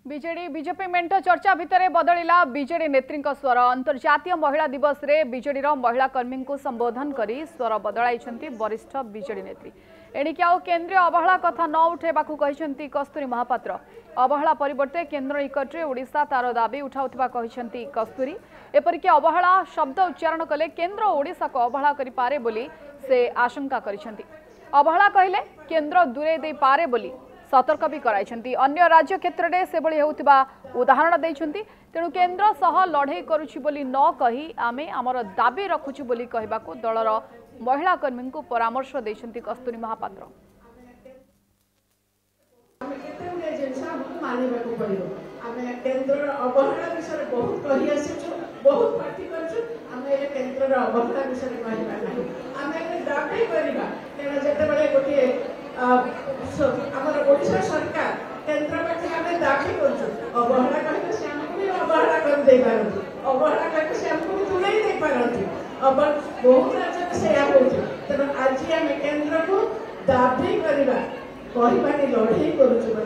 BJD BJP मेंट चर्चा भितर बदलिला BJD नेत्री स्वर अंतर्जातीय महिला दिवस रे बीजेडी महिला कर्मी को संबोधन करी स्वर बदलाई वरिष्ठ बीजेडी नेत्री एणिकी आउ केन्द्रीय अवहेला कथा न उठेबा कहते कस्तूरी महापात्र अवहेला परिवर्ते केन्द्र निकटरे ओडिशा तार दाबी उठाउथिबा कहते कस्तूरी एपरिक अवहेला शब्द उच्चारण कले केन्द्र ओडिशा को अवहेला करि पारे बोली से आशंका करिसेंती अवहेला कहले केन्द्र दूरे दे पारे बोली सतर्क भी कराई अन्य राज्य क्षेत्र में से होउथिबा उदाहरण देइछंती तेणु केन्द्र सह लड़े करुछि बोली न कही आमे आमर दाबी रखुछु बोली कहबाको दलर महिला कर्मी को परामर्श देइछंती कस्तूरी महापात्र। आमर ओडिशा सरकार केन्द्र पाखे आम दाबी करवहेला कहते से आमको भी अवहेला कर अवहेला कहते से आमको भी तुलाई दे पारती बहुत राज्य से तेना आज आम केन्द्र को दाबी करवा लड़े करुचु